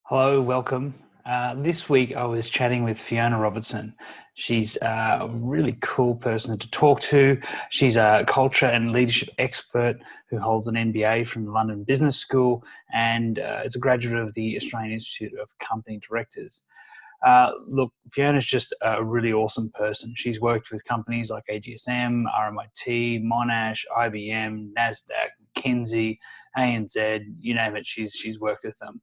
Hello, welcome. This week I was chatting with Fiona Robertson. She's a really cool person to talk to. She's a culture and leadership expert who holds an MBA from the London Business School and is a graduate of the Australian Institute of Company Directors. Look, Fiona's just a really awesome person. She's worked with companies like AGSM, RMIT, Monash, IBM, NASDAQ, McKinsey, ANZ, you name it, she's worked with them.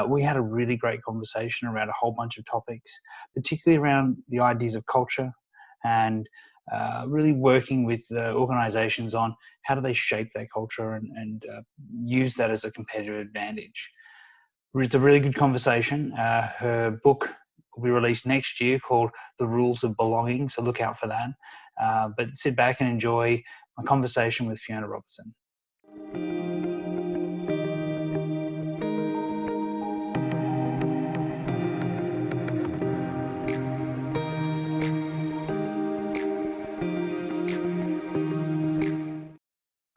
We had a really great conversation around a whole bunch of topics, particularly around the ideas of culture and really working with organizations on how do they shape their culture and use that as a competitive advantage. It's a really good conversation. Her book will be released next year called The Rules of Belonging, so look out for that. But sit back and enjoy my conversation with Fiona Robertson.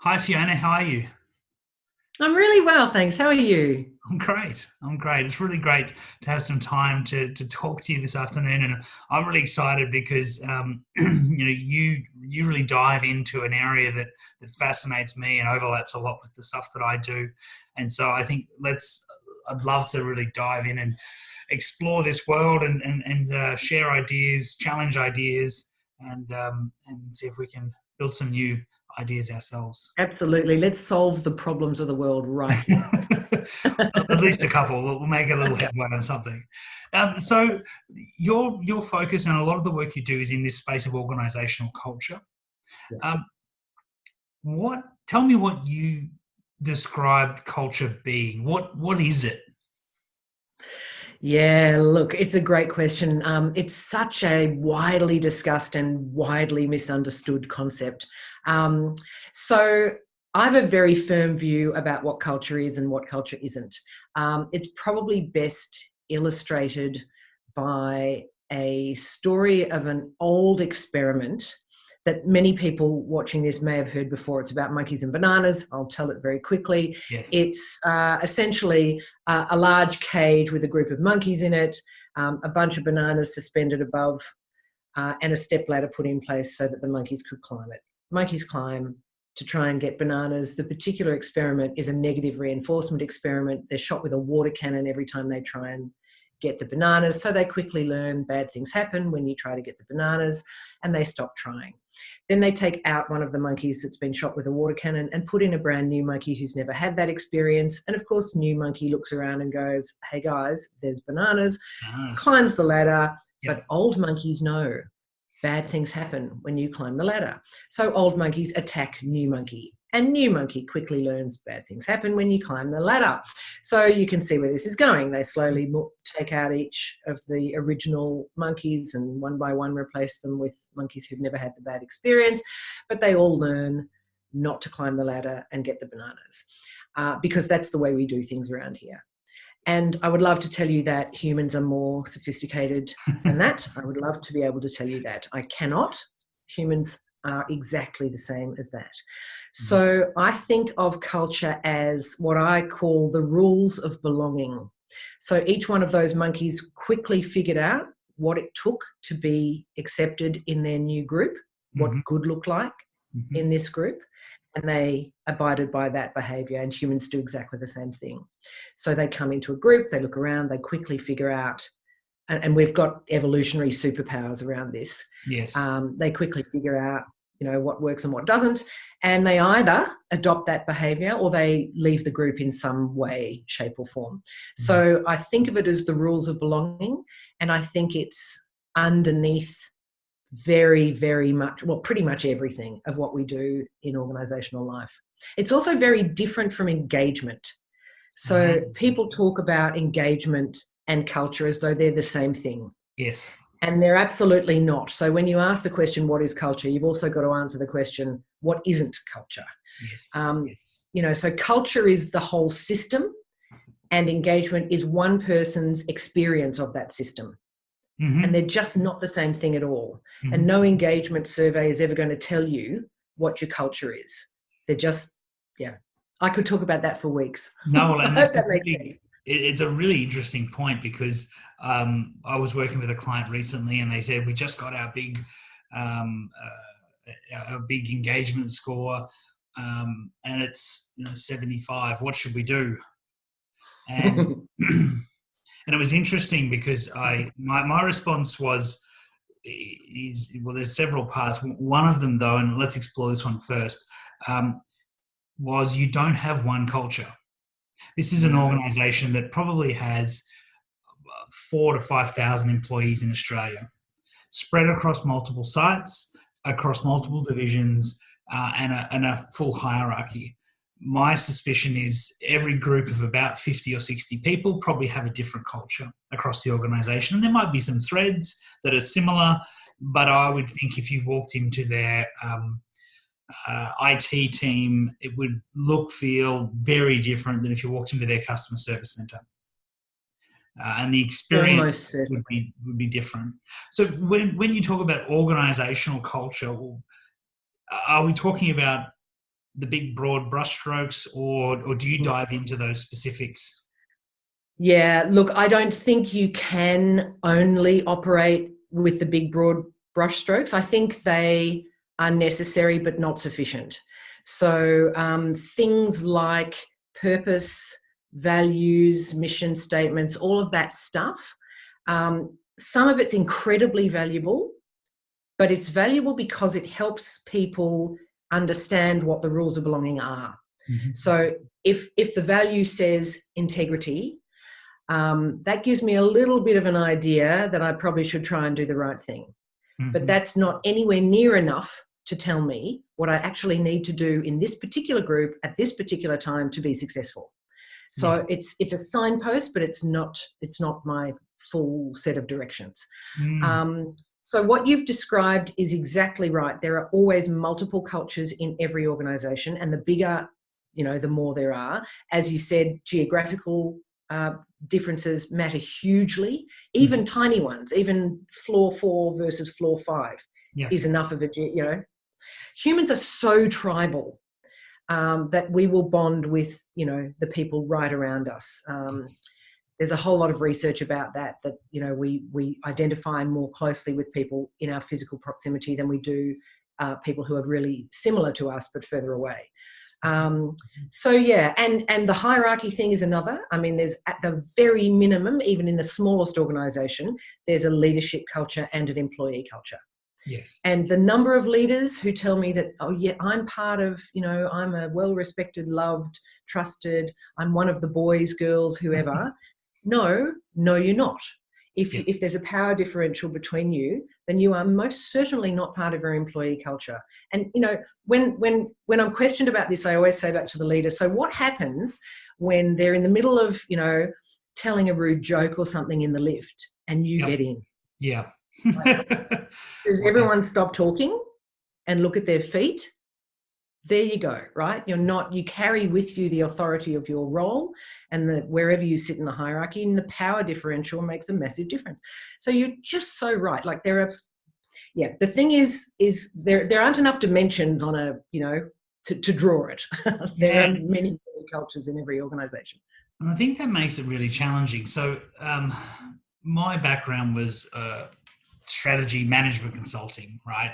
Hi Fiona, how are you? I'm really well, thanks. How are you? I'm great. It's really great to have some time to talk to you this afternoon, and I'm really excited because you really dive into an area that fascinates me and overlaps a lot with the stuff that I do, and so I think I'd love to really dive in and explore this world and share ideas, challenge ideas, and see if we can build some new ideas ourselves. Absolutely. Let's solve the problems of the world right now. At least a couple. We'll make a little headway on something. So your focus and a lot of the work you do is in this space of organizational culture. Yeah. Tell me what you described culture being. What is it? Yeah, look, it's a great question. It's such a widely discussed and widely misunderstood concept. So I have a very firm view about what culture is and what culture isn't. It's probably best illustrated by a story of an old experiment that many people watching this may have heard before. It's about monkeys and bananas. I'll tell it very quickly. Yes. It's essentially a large cage with a group of monkeys in it, a bunch of bananas suspended above, and a step ladder put in place so that the monkeys could climb it. Monkeys climb to try and get bananas. The particular experiment is a negative reinforcement experiment. They're shot with a water cannon every time they try and get the bananas. So they quickly learn bad things happen when you try to get the bananas, and they stop trying. Then they take out one of the monkeys that's been shot with a water cannon and put in a brand new monkey who's never had that experience. And of course, new monkey looks around and goes, hey guys, there's bananas, climbs the ladder. Yep. But old monkeys know bad things happen when you climb the ladder. So old monkeys attack new monkey. And new monkey quickly learns bad things happen when you climb the ladder. So you can see where this is going. They slowly take out each of the original monkeys and one by one replace them with monkeys who've never had the bad experience. But they all learn not to climb the ladder and get the bananas, because that's the way we do things around here. And I would love to tell you that humans are more sophisticated than that. I would love to be able to tell you that. I cannot. Humans are exactly the same as that. So I think of culture as what I call the rules of belonging. So each one of those monkeys quickly figured out what it took to be accepted in their new group, what good looked like in this group, and they abided by that behaviour, and humans do exactly the same thing. So they come into a group, they look around, they quickly figure out, and we've got evolutionary superpowers around this. Yes. They quickly figure out, what works and what doesn't, and they either adopt that behaviour or they leave the group in some way, shape or form. So I think of it as the rules of belonging, and I think it's underneath very, very much, well, pretty much everything of what we do in organisational life. It's also very different from engagement. So people talk about engagement and culture as though they're the same thing. Yes. And they're absolutely not. So when you ask the question, what is culture? You've also got to answer the question, what isn't culture? Yes. So culture is the whole system, and engagement is one person's experience of that system. And they're just not the same thing at all. And no engagement survey is ever going to tell you what your culture is. They're just, I could talk about that for weeks. No, I hope that makes sense. It's a really interesting point because I was working with a client recently, and they said we just got um, our big engagement score, and it's 75. What should we do? And and it was interesting because my response was well, there's several parts. One of them, though, and let's explore this one first, was you don't have one culture. This is an organisation that probably has 4,000 to 5,000 employees in Australia, spread across multiple sites, across multiple divisions, and a full hierarchy. My suspicion is every group of about 50 or 60 people probably have a different culture across the organisation. And there might be some threads that are similar, but I would think if you walked into their IT team, it would feel very different than if you walked into their customer service centre. And the experience would be different. So when you talk about organisational culture, are we talking about the big broad brushstrokes, or do you dive into those specifics? Yeah, look, I don't think you can only operate with the big broad brushstrokes. I think they are necessary but not sufficient. So things like purpose, values, mission statements, all of that stuff, some of it's incredibly valuable, but it's valuable because it helps people understand what the rules of belonging are. Mm-hmm. So if the value says integrity, that gives me a little bit of an idea that I probably should try and do the right thing. Mm-hmm. But that's not anywhere near enough to tell me what I actually need to do in this particular group at this particular time to be successful. So it's a signpost, but it's not my full set of directions. So what you've described is exactly right. There are always multiple cultures in every organisation, and the bigger, the more there are. As you said, geographical differences matter hugely, even tiny ones, even floor 4 versus floor 5 is enough of a, humans are so tribal that we will bond with, the people right around us. There's a whole lot of research about that, we identify more closely with people in our physical proximity than we do people who are really similar to us but further away. And the hierarchy thing is another. I mean, there's at the very minimum, even in the smallest organisation, there's a leadership culture and an employee culture. Yes. And the number of leaders who tell me that, oh yeah, I'm part of, I'm a well-respected, loved, trusted, I'm one of the boys, girls, whoever. No, you're not. If there's a power differential between you, then you are most certainly not part of your employee culture. And, when I'm questioned about this, I always say back to the leader, so what happens when they're in the middle of, telling a rude joke or something in the lift and you get in? Yeah. Does everyone stop talking and look at their feet? There you go, right? You carry with you the authority of your role, and wherever you sit in the hierarchy, and the power differential makes a massive difference. So you're just so right. Like the thing is there aren't enough dimensions on to draw it. There are many cultures in every organisation. And I think that makes it really challenging. So my background was strategy management consulting, right?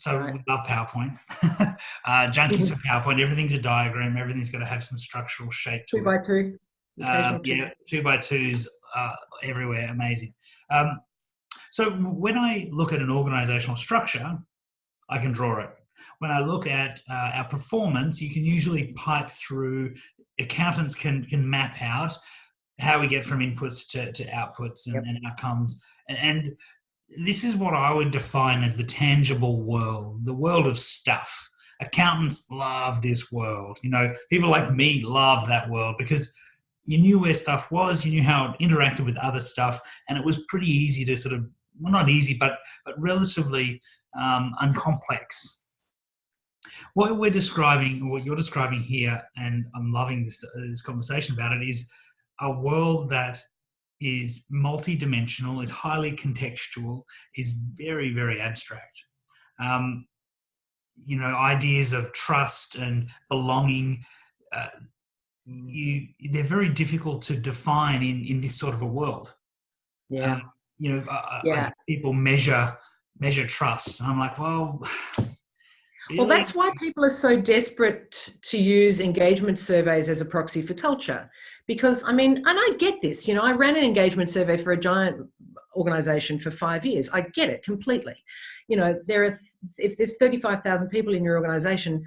We love PowerPoint. Junkies for PowerPoint. Everything's a diagram. Everything's got to have some structural shape to it. 2x2. 2x2s everywhere. Amazing. So when I look at an organizational structure, I can draw it. When I look at our performance, you can usually pipe through. Accountants can map out how we get from inputs to outputs and outcomes. And this is what I would define as the tangible world, the world of stuff. Accountants love this world. People like me love that world because you knew where stuff was, you knew how it interacted with other stuff, and it was pretty easy to sort of, well, not easy, but relatively uncomplex. What you're describing here, and I'm loving this conversation about it, is a world that is multi-dimensional, is highly contextual, is very, very abstract. Ideas of trust and belonging, they're very difficult to define in this sort of a world. Yeah. I hear people measure trust. And I'm like, well, really? Well, that's why people are so desperate to use engagement surveys as a proxy for culture. Because, I mean, and I get this, I ran an engagement survey for a giant organization for 5 years. I get it completely. If there's 35,000 people in your organization,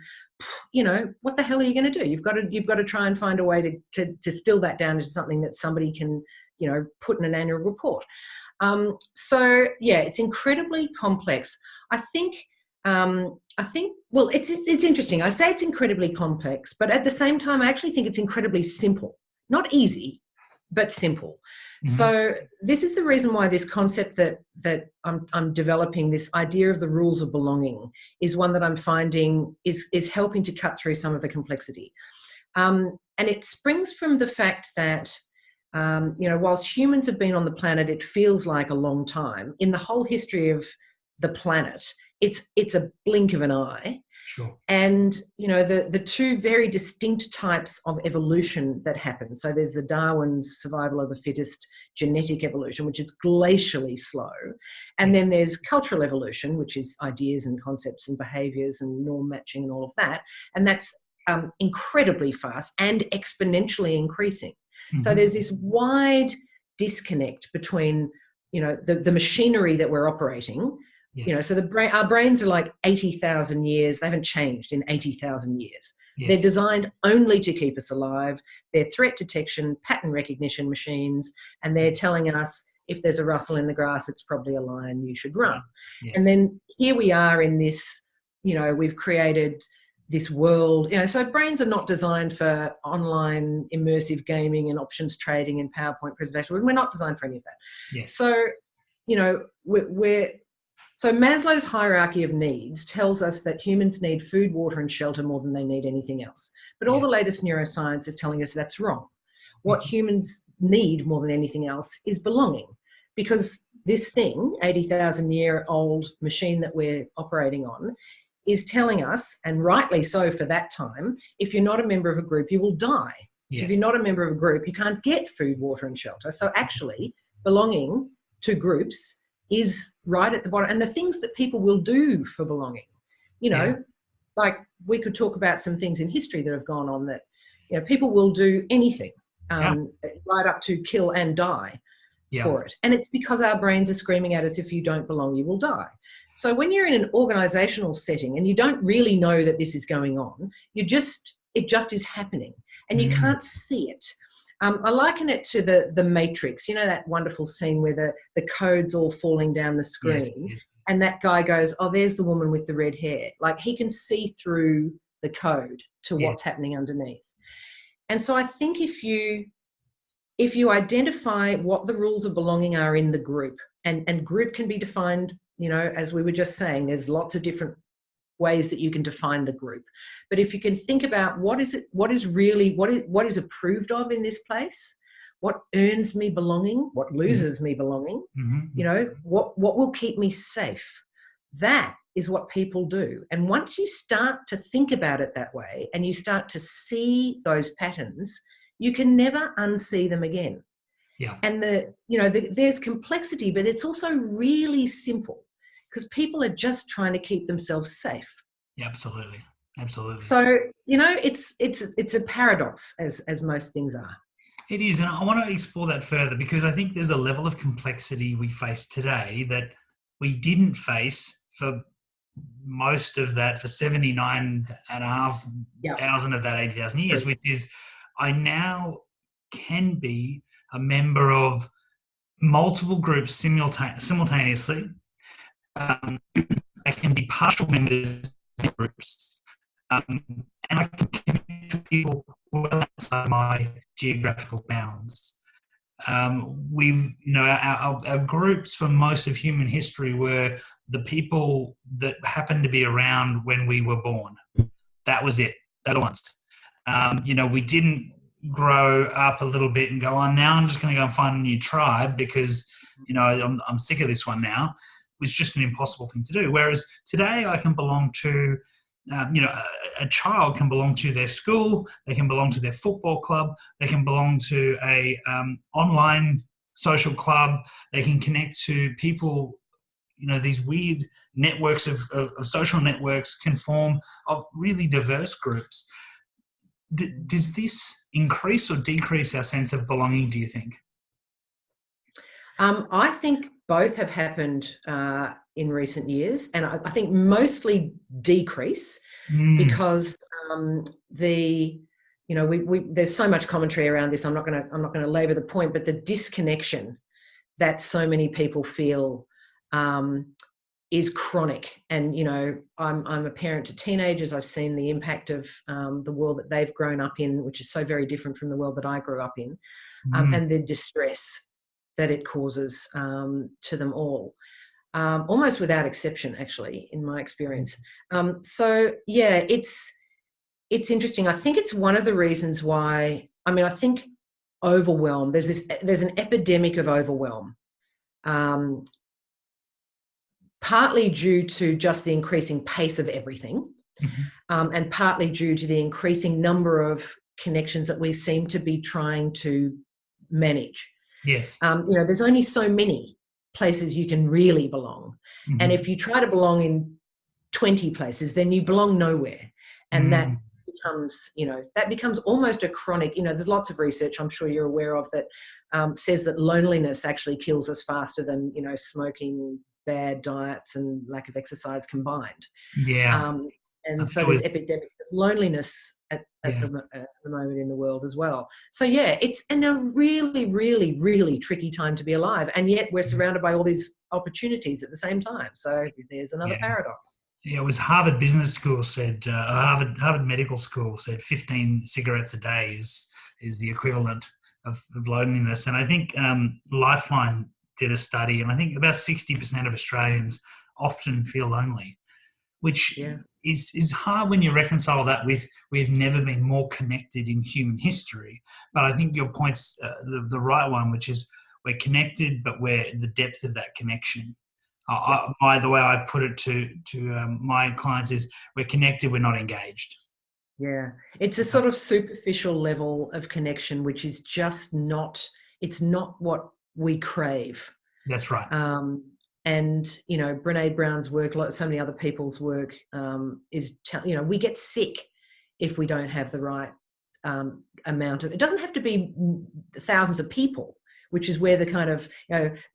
what the hell are you going to do? You've got to try and find a way to distill that down into something that somebody can, put in an annual report. So yeah, it's incredibly complex. I think, well, it's interesting. I say it's incredibly complex, but at the same time, I actually think it's incredibly simple. Not easy, but simple. Mm-hmm. So this is the reason why this concept that I'm developing, this idea of the rules of belonging, is one that I'm finding is helping to cut through some of the complexity. And it springs from the fact that, whilst humans have been on the planet, it feels like a long time. In the whole history of the planet, it's a blink of an eye. Sure. And, the two very distinct types of evolution that happen. So there's the Darwin's survival of the fittest genetic evolution, which is glacially slow. And then there's cultural evolution, which is ideas and concepts and behaviours and norm matching and all of that. And that's incredibly fast and exponentially increasing. Mm-hmm. So there's this wide disconnect between, the machinery that we're operating. Yes. So our brains are like 80,000 years. They haven't changed in 80,000 years. Yes. They're designed only to keep us alive. They're threat detection, pattern recognition machines, and they're telling us if there's a rustle in the grass, it's probably a lion, you should run. Yes. And then here we are in this, we've created this world, so brains are not designed for online immersive gaming and options trading and PowerPoint presentation. We're not designed for any of that. Yes. So, So Maslow's hierarchy of needs tells us that humans need food, water, and shelter more than they need anything else. But all the latest neuroscience is telling us that's wrong. What humans need more than anything else is belonging, because this thing, 80,000-year-old machine that we're operating on, is telling us, and rightly so for that time, if you're not a member of a group, you will die. Yes. So if you're not a member of a group, you can't get food, water, and shelter. So actually, belonging to groups is right at the bottom. And the things that people will do for belonging, like we could talk about some things in history that have gone on that, people will do anything, right up to kill and die for it. And it's because our brains are screaming at us, if you don't belong, you will die. So when you're in an organizational setting and you don't really know that this is going on, it just is happening and you can't see it. I liken it to the Matrix, that wonderful scene where the code's all falling down the screen. Yes. And that guy goes, oh, there's the woman with the red hair. Like he can see through the code to what's happening underneath. And so I think if you identify what the rules of belonging are in the group, and group can be defined, as we were just saying, there's lots of different ways that you can define the group. But if you can think about what is approved of in this place, what earns me belonging, what loses me belonging, what will keep me safe, that is what people do. And once you start to think about it that way and you start to see those patterns, you can never unsee them again. Yeah. And there's complexity, but it's also really simple, because people are just trying to keep themselves safe. Yeah, absolutely. So, it's a paradox, as most things are. It is, and I want to explore that further, because I think there's a level of complexity we face today that we didn't face for most of that, for 79,500 of that 80,000 years, which is, I now can be a member of multiple groups simultaneously. I can be partial members of groups, and I can connect to people well outside my geographical bounds. Our groups for most of human history were the people that happened to be around when we were born. That was it. They're the ones. We didn't grow up a little bit and go, oh, now I'm just going to go and find a new tribe because, I'm sick of this one now. It was just an impossible thing to do. Whereas today I can belong to, a child can belong to their school, they can belong to their football club, they can belong to a online social club, they can connect to people, these weird networks of social networks can form of really diverse groups. Does this increase or decrease our sense of belonging, do you think? I think both have happened in recent years, and I think mostly decrease because there's so much commentary around this. I'm not going to labour the point, but the disconnection that so many people feel is chronic. And I'm a parent to teenagers. I've seen the impact of the world that they've grown up in, which is so very different from the world that I grew up in, and the distress that it causes to them all, almost without exception, actually, in my experience. So yeah, it's interesting. I think it's one of the reasons why. I think overwhelm. There's an epidemic of overwhelm, partly due to just the increasing pace of everything, and partly due to the increasing number of connections that we seem to be trying to manage. Yes. There's only so many places you can really belong. And if you try to belong in 20 places, then you belong nowhere. And that becomes almost a chronic, there's lots of research I'm sure you're aware of that says that loneliness actually kills us faster than, smoking, bad diets and lack of exercise combined. Yeah. And so there's epidemic of loneliness at the moment in the world as well. So yeah, it's a really, really, really tricky time to be alive, and yet we're surrounded by all these opportunities at the same time. So there's another paradox. Yeah, it was Harvard Business School said, Harvard Medical School said 15 cigarettes a day is the equivalent of loneliness. And I think Lifeline did a study, and I think about 60% of Australians often feel lonely, which is hard when you reconcile that with we've never been more connected in human history. But I think your point's the right one, which is we're connected, but we're the depth of that connection. The way I put it to my clients is we're connected, we're not engaged. Yeah, it's a sort of superficial level of connection, which is just it's not what we crave. That's right. And Brené Brown's work, so many other people's work, is we get sick if we don't have the right amount of. It doesn't have to be thousands of people, which is where the kind of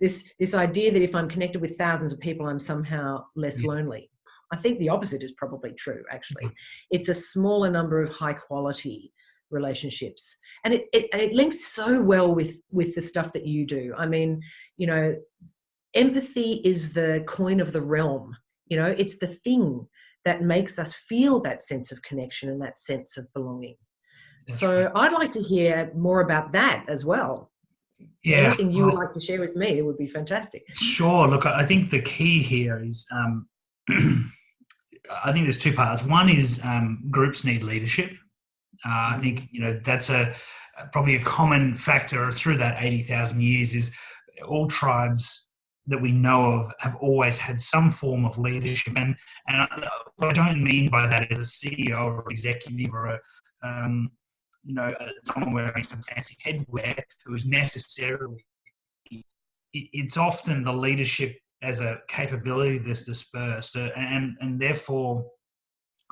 this idea that if I'm connected with thousands of people, I'm somehow less lonely. I think the opposite is probably true. Actually, it's a smaller number of high quality relationships, and it links so well with the stuff that you do. I mean, empathy is the coin of the realm. It's the thing that makes us feel that sense of connection and that sense of belonging. That's so right. I'd like to hear more about that as well. Yeah. Anything you would like to share with me, it would be fantastic. Sure. Look, I think the key here is, I think there's two parts. One is groups need leadership. I think, that's probably a common factor through that 80,000 years is all tribes that we know of have always had some form of leadership. And what I don't mean by that is a CEO or executive or someone wearing some fancy headwear who is necessarily. It's often the leadership as a capability that's dispersed, and therefore,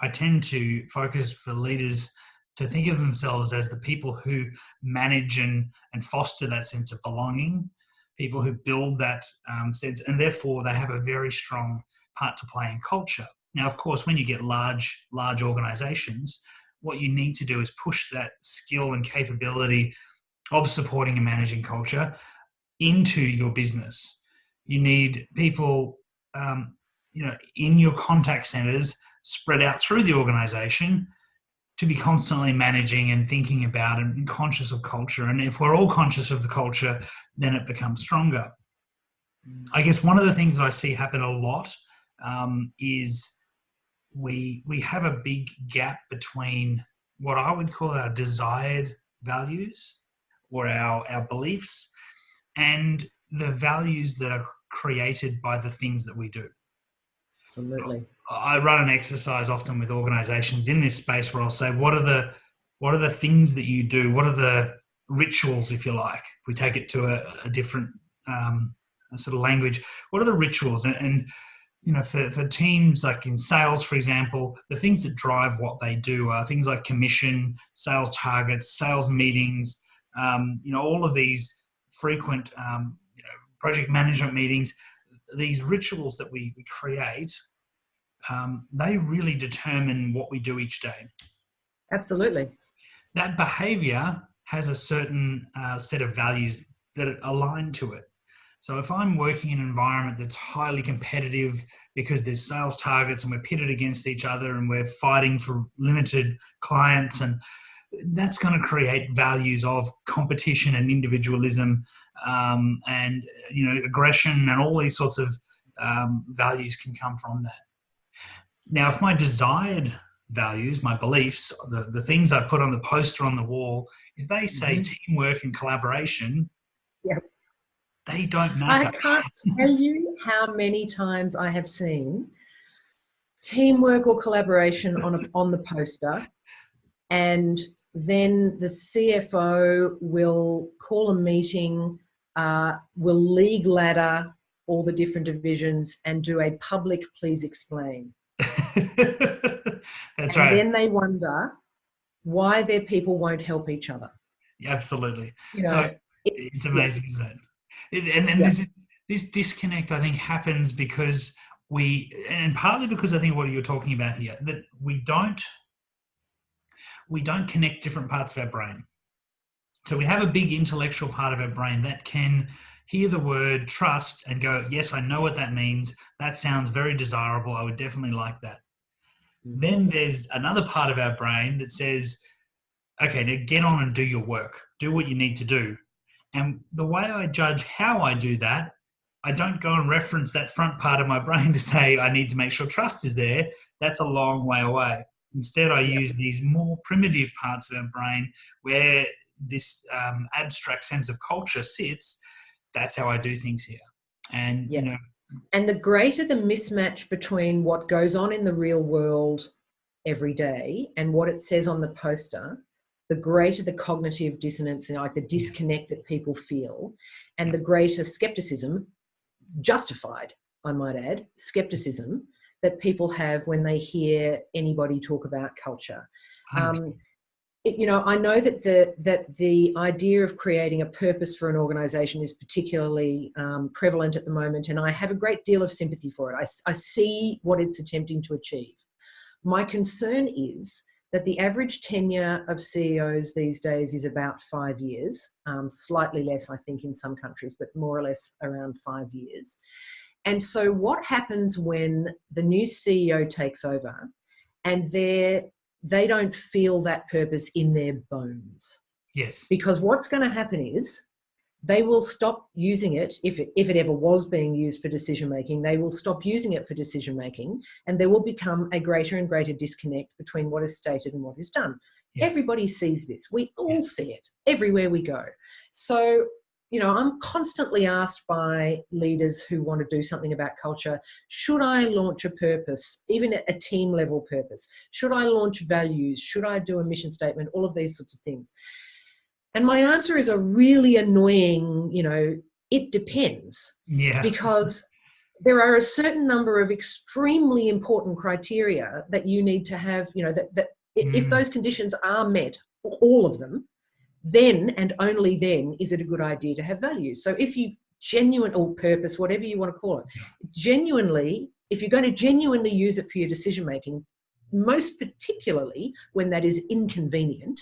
I tend to focus for leaders to think of themselves as the people who manage and foster that sense of belonging, people who build that sense, and therefore they have a very strong part to play in culture. Now, of course, when you get large organizations, what you need to do is push that skill and capability of supporting and managing culture into your business. You need people, in your contact centers spread out through the organization to be constantly managing and thinking about and conscious of culture. And if we're all conscious of the culture, then it becomes stronger. I guess one of the things that I see happen a lot is we have a big gap between what I would call our desired values or our beliefs and the values that are created by the things that we do. Absolutely. I run an exercise often with organizations in this space where I'll say, what are the things that you do? What are the rituals, if you like, if we take it to a different sort of language, what are the rituals? And you know, for teams like in sales, for example, the things that drive what they do are things like commission, sales targets, sales meetings, you know, all of these frequent, you know, project management meetings, these rituals that we create, they really determine what we do each day. Absolutely. That behavior has a certain set of values that align to it. So if I'm working in an environment that's highly competitive because there's sales targets and we're pitted against each other and we're fighting for limited clients, and that's going to create values of competition and individualism, and you know, aggression, and all these sorts of values can come from that. Now, if my desired values, my beliefs, the things I put on the poster on the wall, if they say teamwork and collaboration, they don't matter. I can't tell you how many times I have seen teamwork or collaboration on the poster, and then the CFO will call a meeting, will league ladder all the different divisions and do a public please explain. That's and right. then they wonder why their people won't help each other. Absolutely. You know, so it's amazing, isn't it? And this disconnect, I think, happens because and partly because I think what you're talking about here, that we don't connect different parts of our brain. So we have a big intellectual part of our brain that can hear the word trust and go, yes, I know what that means. That sounds very desirable. I would definitely like that. Then there's another part of our brain that says, okay, now get on and do your work. Do what you need to do. And the way I judge how I do that, I don't go and reference that front part of my brain to say I need to make sure trust is there. That's a long way away. Instead, I use these more primitive parts of our brain where this abstract sense of culture sits. That's how I do things here. And, you know. And the greater the mismatch between what goes on in the real world every day and what it says on the poster, the greater the cognitive dissonance and like the disconnect that people feel, and the greater skepticism, justified, I might add, skepticism that people have when they hear anybody talk about culture. You know, I know that the idea of creating a purpose for an organisation is particularly prevalent at the moment, and I have a great deal of sympathy for it. I see what it's attempting to achieve. My concern is that the average tenure of CEOs these days is about 5 years, slightly less, I think, in some countries, but more or less around 5 years. And so what happens when the new CEO takes over and they don't feel that purpose in their bones? Yes. Because what's going to happen is they will stop using it, if it ever was being used for decision making, they will stop using it for decision making, and there will become a greater and greater disconnect between what is stated and what is done. Yes. Everybody sees this. We all see it everywhere we go. So, you know, I'm constantly asked by leaders who want to do something about culture, should I launch a purpose, even a team level purpose? Should I launch values? Should I do a mission statement? All of these sorts of things. And my answer is a really annoying, you know, it depends. Yeah. Because there are a certain number of extremely important criteria that you need to have, you know, that if those conditions are met, all of them, then and only then is it a good idea to have values. So if you or purpose, whatever you want to call it, genuinely, if you're going to genuinely use it for your decision making, most particularly when that is inconvenient,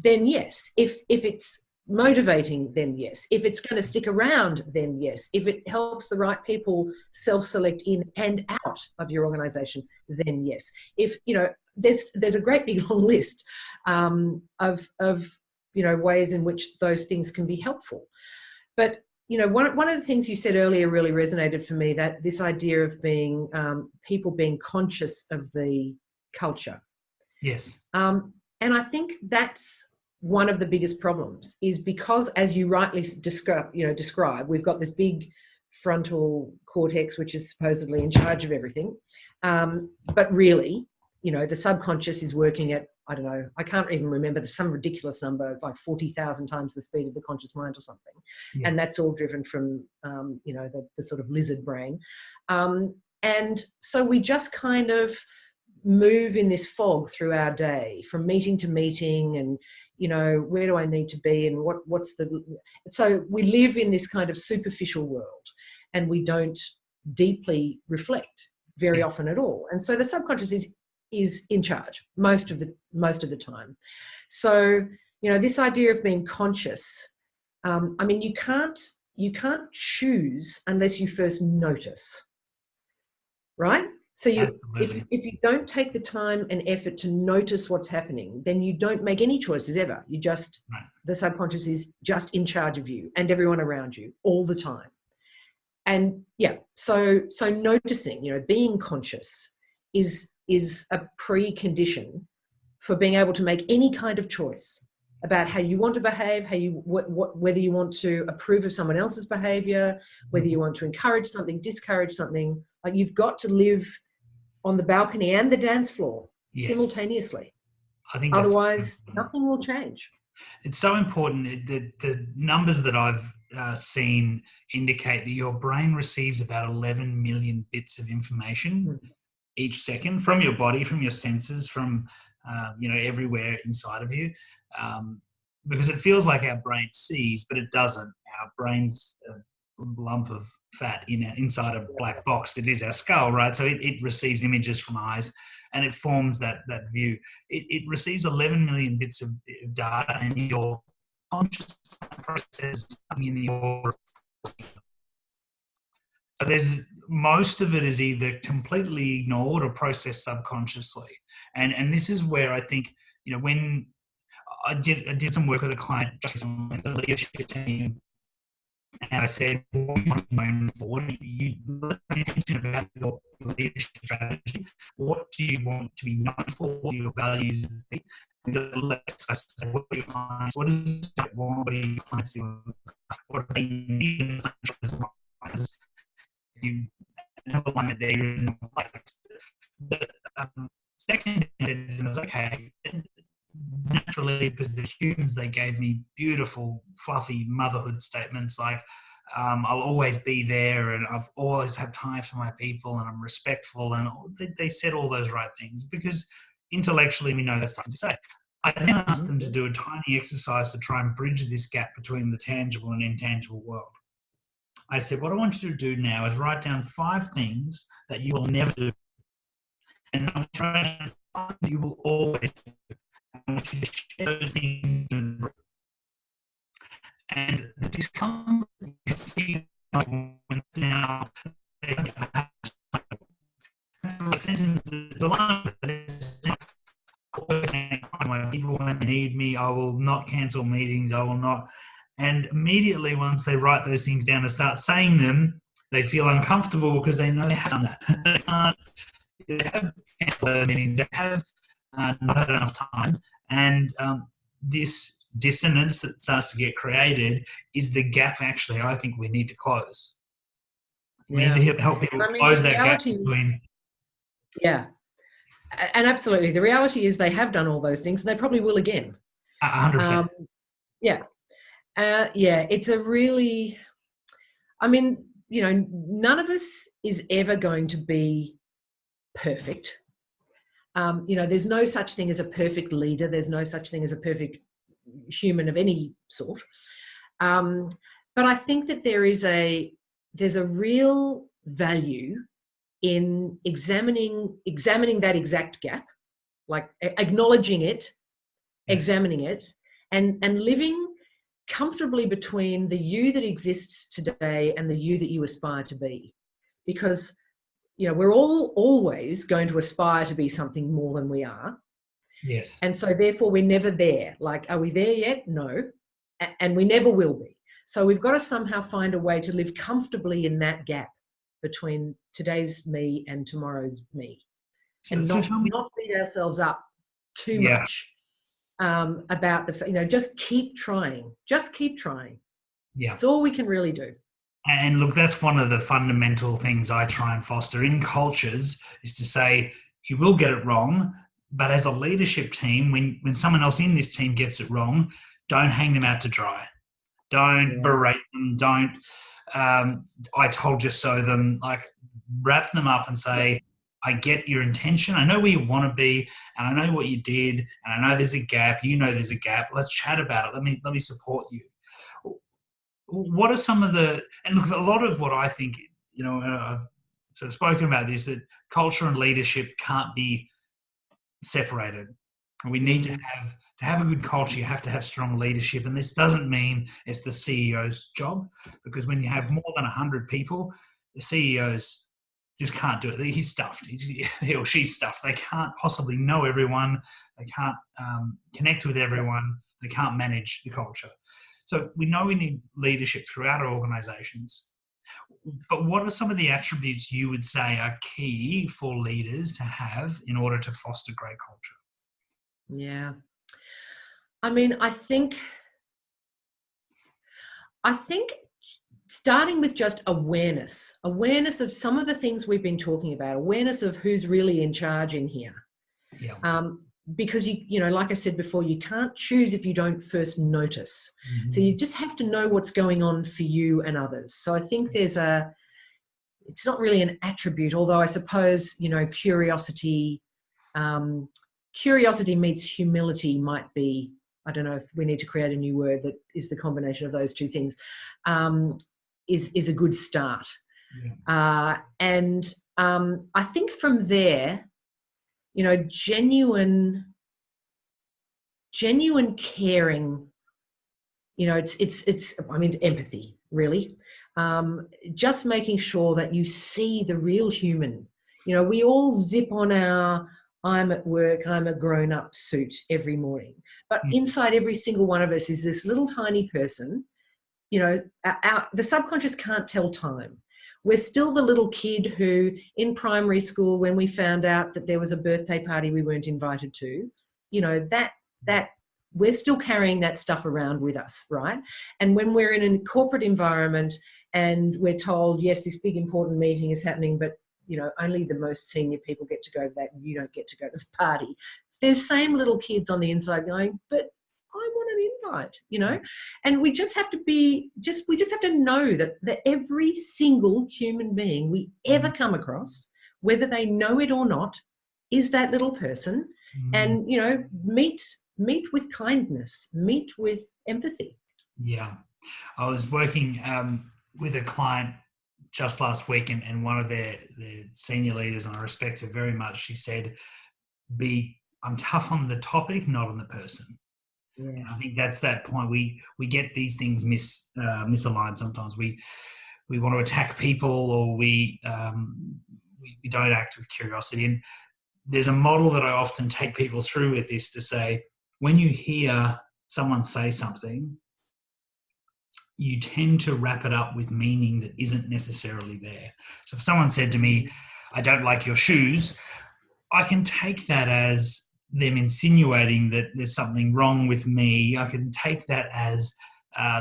then yes. If it's motivating, then yes. If it's going to stick around, then yes. If it helps the right people self-select in and out of your organisation, then yes. If, you know, there's a great big long list of you know, ways in which those things can be helpful. But, you know, one of the things you said earlier really resonated for me, that this idea of being people being conscious of the culture. Yes. And I think that's one of the biggest problems, is because, as you rightly describe, we've got this big frontal cortex, which is supposedly in charge of everything. But really, the subconscious is working at, I don't know, I can't even remember, some ridiculous number, like 40,000 times the speed of the conscious mind or something. Yeah. And that's all driven from, the sort of lizard brain. And so we just kind of move in this fog through our day, from meeting to meeting, and where do I need to be, and so we live in this kind of superficial world, and we don't deeply reflect very often at all. And so the subconscious is in charge most of the time. So this idea of being conscious, you can't choose unless you first notice, right? So if you don't take the time and effort to notice what's happening, then you don't make any choices ever. The subconscious is just in charge of you and everyone around you all the time. And so noticing, being conscious is a precondition for being able to make any kind of choice about how you want to behave, whether you want to approve of someone else's behavior, whether you want to encourage something, discourage something. Like, you've got to live on the balcony and the dance floor simultaneously. I think otherwise nothing will change. It's so important. The numbers that I've seen indicate that your brain receives about 11 million bits of information each second from your body, from your senses, from everywhere inside of you, because it feels like our brain sees, but it doesn't. Our brain's lump of fat inside a black box that is our skull, right? So it receives images from eyes, and it forms that view. It receives 11 million bits of data, and your conscious process in the order. So there's most of it is either completely ignored or processed subconsciously, and this is where I think when I did some work with a client just recently, the leadership team. And I said, what do you want to be known for? You pay attention about your leadership strategy. What do you want to be known for? What are your values? And I said, what are your clients? What does it want? What are your clients doing? What do they need? You have alignment there. The second thing was, okay, naturally, because they're humans, they gave me beautiful, fluffy motherhood statements like, I'll always be there, and I've always had time for my people, and I'm respectful, and they said all those right things, because intellectually we know that's nothing to say. I then asked them to do a tiny exercise to try and bridge this gap between the tangible and intangible world. I said, what I want you to do now is write down 5 things that you will never do, and I'm trying to find that you will always do. I want you to share those things. And the discomfort you can see when now people when they need me, I will not cancel meetings, I will not. And immediately once they write those things down and start saying them, they feel uncomfortable because they know they have done that. They have canceled meetings, they have not had enough time. And this dissonance that starts to get created is the gap actually I think we need to close. We need to help people close that gap between. Yeah. And absolutely. The reality is they have done all those things, and they probably will again. 100%. Yeah. It's a really, none of us is ever going to be perfect. There's no such thing as a perfect leader. There's no such thing as a perfect human of any sort. But I think that there's a real value in examining that exact gap, like acknowledging it, examining it, and living comfortably between the you that exists today and the you that you aspire to be. Because we're all always going to aspire to be something more than we are. Yes. And so therefore we're never there. Like, are we there yet? No. And we never will be. So we've got to somehow find a way to live comfortably in that gap between today's me and tomorrow's me. And not beat ourselves up too much about just keep trying. Just keep trying. Yeah. It's all we can really do. And look, that's one of the fundamental things I try and foster in cultures, is to say, you will get it wrong, but as a leadership team, when someone else in this team gets it wrong, don't hang them out to dry. Don't berate them. Don't I told you so them. Like, wrap them up and say, I get your intention. I know where you want to be, and I know what you did, and I know there's a gap. You know there's a gap. Let's chat about it. Let me support you. What are some of the, and look, a lot of what I think, I've sort of spoken about this, that culture and leadership can't be separated. We need to have a good culture. You have to have strong leadership, and this doesn't mean it's the CEO's job, because when you have more than 100 people, the CEO's just can't do it. He's stuffed. He or she's stuffed. They can't possibly know everyone. They can't connect with everyone. They can't manage the culture. So we know we need leadership throughout our organisations. But what are some of the attributes you would say are key for leaders to have in order to foster great culture? Yeah. I mean, I think starting with just awareness of some of the things we've been talking about, awareness of who's really in charge in here. Yeah. Because you know, like I said before, you can't choose if you don't first notice. Mm-hmm. So you just have to know what's going on for you and others. So I think it's not really an attribute, although I suppose, you know, curiosity meets humility might be, I don't know if we need to create a new word that is the combination of those two things, is a good start. Yeah. I think from there, you know, genuine caring, you know, it's I mean, empathy, really. Just making sure that you see the real human. You know, we all zip on our I'm at work, I'm a grown-up suit every morning. But inside every single one of us is this little tiny person. You know, the subconscious can't tell time. We're still the little kid who, in primary school, when we found out that there was a birthday party we weren't invited to, you know, that we're still carrying that stuff around with us, right? And when we're in a corporate environment and we're told, yes, this big important meeting is happening, but, you know, only the most senior people get to go to that and you don't get to go to the party. There's same little kids on the inside going, but I want an invite, you know? And we just have to we just have to know that every single human being we ever come across, whether they know it or not, is that little person. And, you know, meet with kindness, meet with empathy. Yeah. I was working with a client just last week, and one of their senior leaders, and I respect her very much, she said, I'm tough on the topic, not on the person. Yes. I think that's that point. We get these things misaligned sometimes. We want to attack people, or we don't act with curiosity. And there's a model that I often take people through with this to say, when you hear someone say something, you tend to wrap it up with meaning that isn't necessarily there. So if someone said to me, I don't like your shoes, I can take that as them insinuating that there's something wrong with me. I can take that as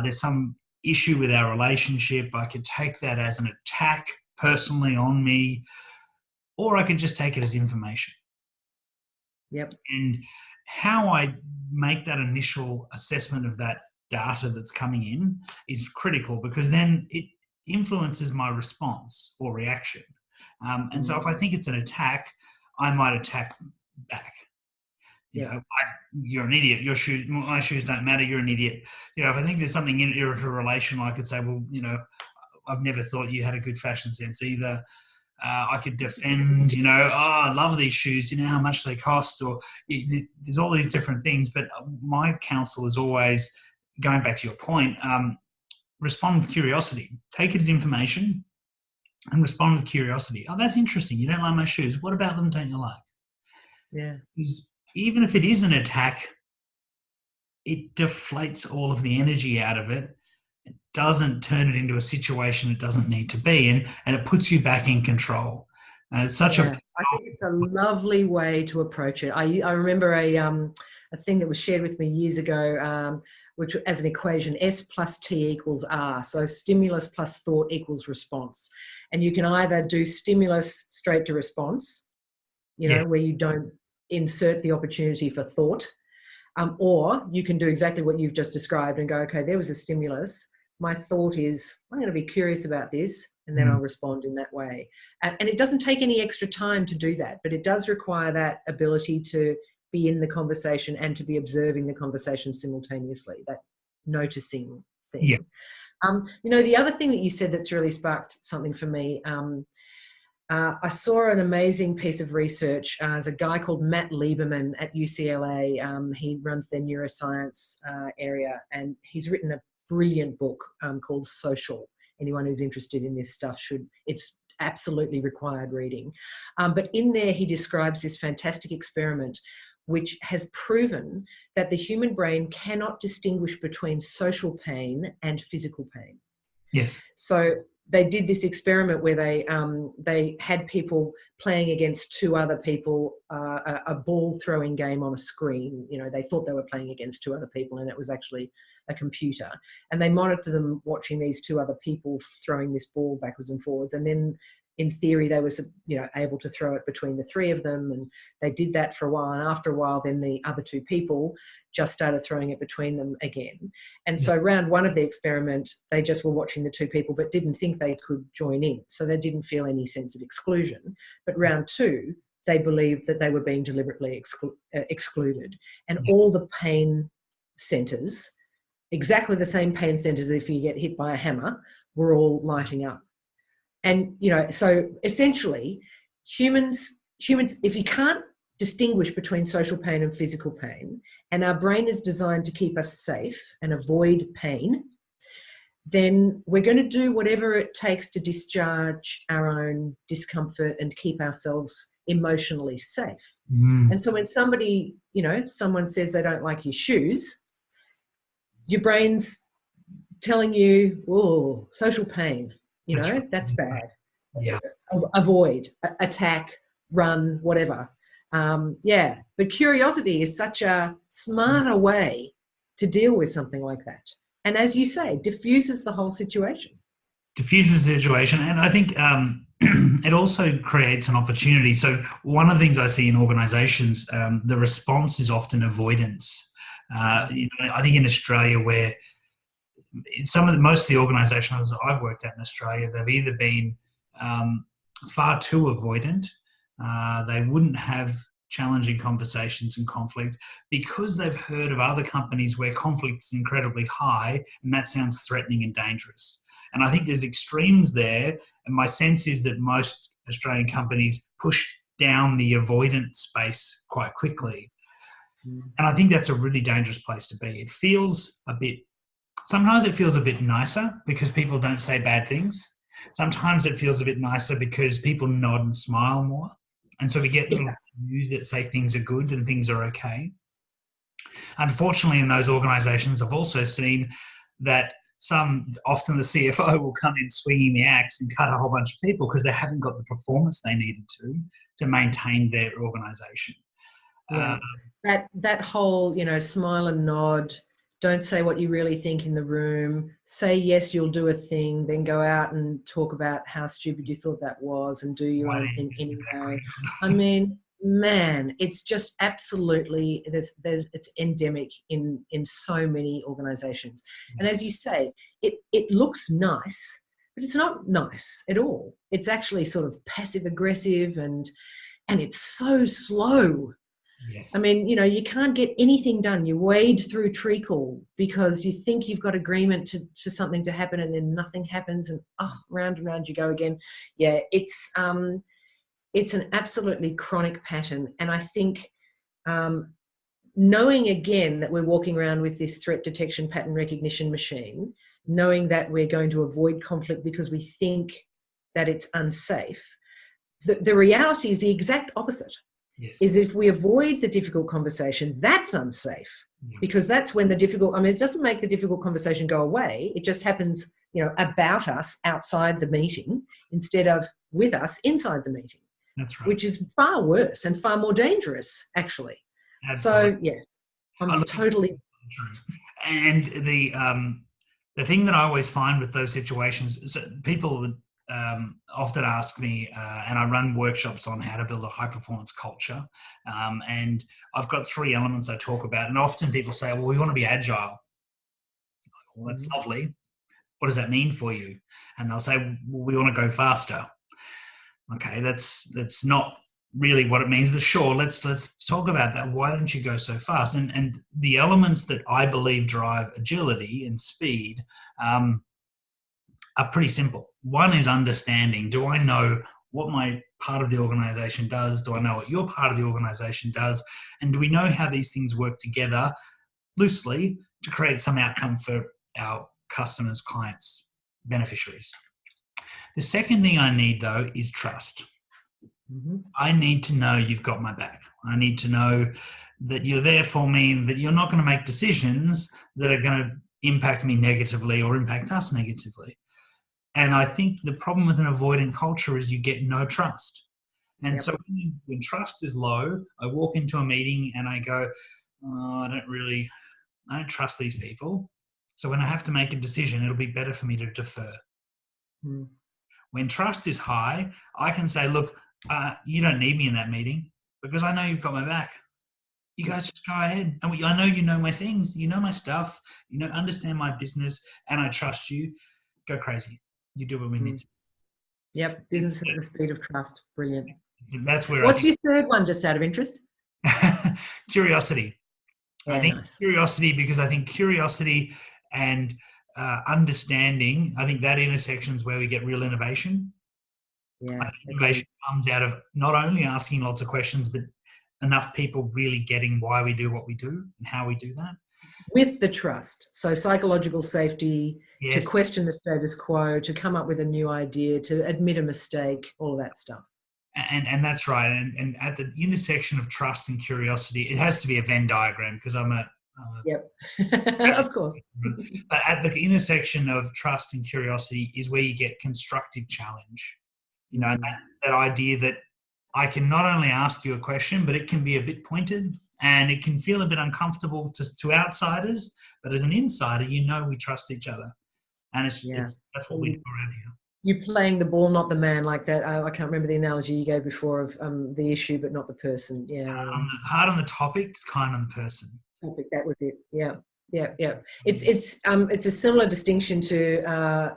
there's some issue with our relationship. I could take that as an attack personally on me, or I could just take it as information. Yep. And how I make that initial assessment of that data that's coming in is critical, because then it influences my response or reaction. And so if I think it's an attack, I might attack back. You know, you're an idiot. My shoes don't matter. You're an idiot. You know, if I think there's something interrelational, I could say, well, you know, I've never thought you had a good fashion sense either. I could defend, you know, I love these shoes. You know how much they cost, or there's all these different things. But my counsel is always, going back to your point, respond with curiosity. Take it as information and respond with curiosity. Oh, that's interesting. You don't like my shoes. What about them don't you like? Yeah. Because even if it is an attack, it deflates all of the energy out of it. It doesn't turn it into a situation it doesn't need to be, and it puts you back in control. And it's such I think it's a lovely way to approach it. I remember a thing that was shared with me years ago, which as an equation, S plus T equals R. So stimulus plus thought equals response. And you can either do stimulus straight to response, you know, where you don't insert the opportunity for thought, or you can do exactly what you've just described and go, okay, there was a stimulus. My thought is, I'm going to be curious about this, and then I'll respond in that way. And it doesn't take any extra time to do that, but it does require that ability to be in the conversation and to be observing the conversation simultaneously, that noticing thing. Yeah. You know, the other thing that you said that's really sparked something for me, I saw an amazing piece of research. There's a guy called Matt Lieberman at UCLA. He runs their neuroscience area, and he's written a brilliant book called Social. Anyone who's interested in this stuff it's absolutely required reading. But in there, he describes this fantastic experiment which has proven that the human brain cannot distinguish between social pain and physical pain. Yes. So they did this experiment where they had people playing against two other people, a ball throwing game on a screen. You know, they thought they were playing against two other people, and it was actually a computer. And they monitored them watching these two other people throwing this ball backwards and forwards. And then, in theory, they were, you know, able to throw it between the three of them. And they did that for a while. And after a while, then the other two people just started throwing it between them again. And so round one of the experiment, they just were watching the two people, but didn't think they could join in. So they didn't feel any sense of exclusion. But round two, they believed that they were being deliberately excluded. And all the pain centers, exactly the same pain centers if you get hit by a hammer, were all lighting up. And, you know, so essentially humans, if you can't distinguish between social pain and physical pain, and our brain is designed to keep us safe and avoid pain, then we're going to do whatever it takes to discharge our own discomfort and keep ourselves emotionally safe. And so when somebody, you know, someone says they don't like your shoes, your brain's telling you, oh, social pain. You know, that's bad. Yeah. Avoid, attack, run, whatever. But curiosity is such a smarter way to deal with something like that. And as you say, diffuses the whole situation. Diffuses the situation. And I think it also creates an opportunity. So one of the things I see in organizations, the response is often avoidance. You know, I think in Australia, where most of the organisations I've worked at in Australia, they've either been far too avoidant, they wouldn't have challenging conversations and conflict because they've heard of other companies where conflict is incredibly high, and that sounds threatening and dangerous. And I think there's extremes there, and my sense is that most Australian companies push down the avoidant space quite quickly. And I think that's a really dangerous place to be. It feels sometimes it feels a bit nicer because people don't say bad things. Sometimes it feels a bit nicer because people nod and smile more. And so we get little cues that say things are good and things are okay. Unfortunately, in those organisations, I've also seen that often the CFO will come in swinging the axe and cut a whole bunch of people because they haven't got the performance they needed to maintain their organisation. Yeah. That whole, you know, smile and nod, don't say what you really think in the room, say yes, you'll do a thing, then go out and talk about how stupid you thought that was and do your own thing anyway. I mean, man, it's just absolutely, it's endemic in so many organizations. And as you say, it looks nice, but it's not nice at all. It's actually sort of passive aggressive and it's so slow. Yes. I mean, you know, you can't get anything done. You wade through treacle because you think you've got agreement for something to happen, and then nothing happens, and round and round you go again. Yeah, it's an absolutely chronic pattern. And I think knowing again that we're walking around with this threat detection pattern recognition machine, knowing that we're going to avoid conflict because we think that it's unsafe, the reality is the exact opposite. Yes. Is if we avoid the difficult conversation, that's unsafe, because that's when it doesn't make the difficult conversation go away. It just happens, you know, about us outside the meeting instead of with us inside the meeting. That's right. Which is far worse and far more dangerous, actually. Absolutely. So, yeah, I'm totally... And the thing that I always find with those situations is that people would often ask me, and I run workshops on how to build a high performance culture. And I've got 3 elements I talk about. And often people say, well, we want to be agile. Well, that's lovely. What does that mean for you? And they'll say, well, we want to go faster. Okay, that's not really what it means, but sure, let's talk about that. Why don't you go so fast? And the elements that I believe drive agility and speed are pretty simple. One is understanding. Do I know what my part of the organization does? Do I know what your part of the organization does? And do we know how these things work together loosely to create some outcome for our customers, clients, beneficiaries? The second thing I need, though, is trust. I need to know you've got my back. I need to know that you're there for me, that you're not going to make decisions that are going to impact me negatively or impact us negatively. And I think the problem with an avoidant culture is you get no trust. And so when trust is low, I walk into a meeting and I go, oh, I don't trust these people. So when I have to make a decision, it'll be better for me to defer. When trust is high, I can say, look, you don't need me in that meeting because I know you've got my back. You guys just go ahead. And I know you know my things, you know my stuff, understand my business, and I trust you. Go crazy. You do what we need to. Yep, business at the speed of trust. Brilliant. That's where What's your third one, just out of interest? Curiosity. Yeah, I think nice. curiosity, because I think curiosity and understanding, I think that intersection is where we get real innovation. Yeah, innovation comes out of not only asking lots of questions, but enough people really getting why we do what we do and how we do that. With the trust. So psychological safety, Yes. to question the status quo, to come up with a new idea, to admit a mistake, all of that stuff. And that's right. And at the intersection of trust and curiosity, it has to be a Venn diagram because I'm a Yep. Of course. But at the intersection of trust and curiosity is where you get constructive challenge. And that idea that I can not only ask you a question, but it can be a bit pointed and it can feel a bit uncomfortable to outsiders. But as an insider, we trust each other. And that's what we do around here. You're playing the ball, not the man, like that. I can't remember the analogy you gave before of the issue, but not the person. Yeah. Hard on the topic, kind on the person. Topic, that was it. Yeah. It's a similar distinction to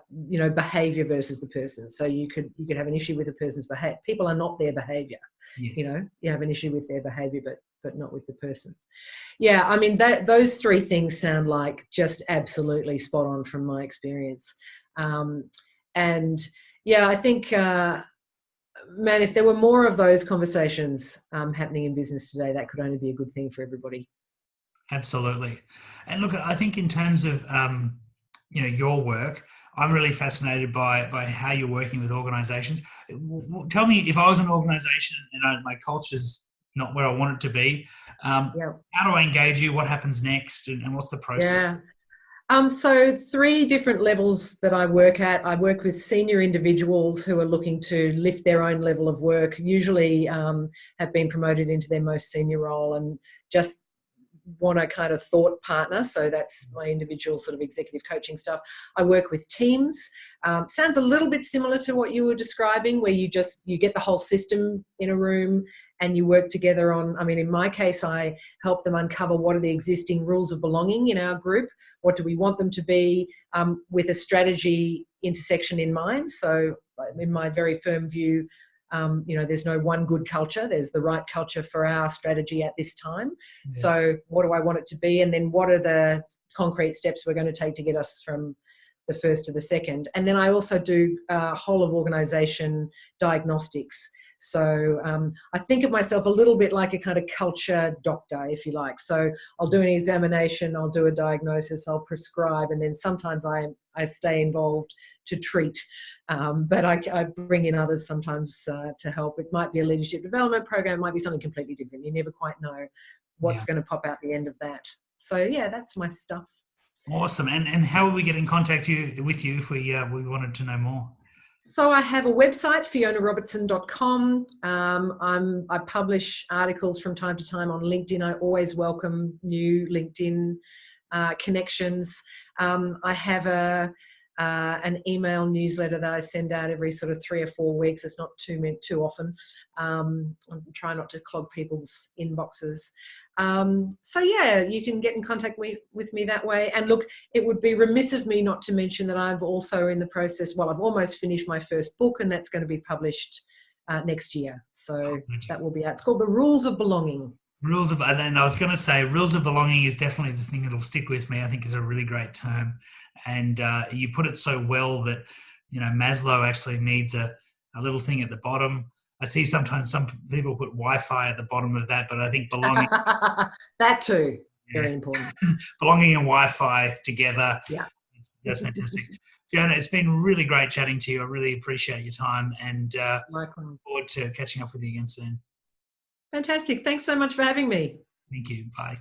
behavior versus the person. So you could have an issue with a person's behavior. People are not their behavior. Yes. You have an issue with their behavior, but not with the person. Yeah, I mean those 3 things sound like just absolutely spot on from my experience. And yeah, I think, man, if there were more of those conversations happening in business today, that could only be a good thing for everybody. Absolutely. And look, I think in terms of, your work, I'm really fascinated by how you're working with organizations. Tell me, if I was an organization and my culture's not where I want it to be, how do I engage you? What happens next? And what's the process? Yeah. So 3 different levels that I work at. I work with senior individuals who are looking to lift their own level of work, usually have been promoted into their most senior role and just want a kind of thought partner. So that's my individual sort of executive coaching stuff. I work with teams. Sounds a little bit similar to what you were describing, where you get the whole system in a room and you work together on, in my case, I help them uncover what are the existing rules of belonging in our group. What do we want them to be, with a strategy intersection in mind? So in my very firm view, there's no one good culture. There's the right culture for our strategy at this time. Yes. So what do I want it to be? And then what are the concrete steps we're going to take to get us from the first to the second? And then I also do whole of organization diagnostics. So I think of myself a little bit like a kind of culture doctor, if you like. So I'll do an examination, I'll do a diagnosis, I'll prescribe, and then sometimes I stay involved to treat. But I bring in others sometimes to help. It might be a leadership development program, it might be something completely different. You never quite know what's going to pop out the end of that. So yeah, that's my stuff. Awesome. And how will we get in contact with you if we wanted to know more? So I have a website, FionaRobertson.com. I publish articles from time to time on LinkedIn. I always welcome new LinkedIn connections. I have an email newsletter that I send out every sort of 3 or 4 weeks. It's not too often. I try not to clog people's inboxes. So yeah, you can get in contact with me that way. And look, it would be remiss of me not to mention that I'm also in the process. Well, I've almost finished my first book, and that's going to be published next year. So that will be out. It's called The Rules of Belonging. And I was going to say, rules of belonging is definitely the thing that'll stick with me. I think is a really great term, and you put it so well that Maslow actually needs a little thing at the bottom. I see sometimes some people put Wi-Fi at the bottom of that, but I think belonging that too, very important. Belonging and Wi-Fi together. Yeah, that's fantastic. Fiona, it's been really great chatting to you. I really appreciate your time, and look forward to catching up with you again soon. Fantastic. Thanks so much for having me. Thank you. Bye.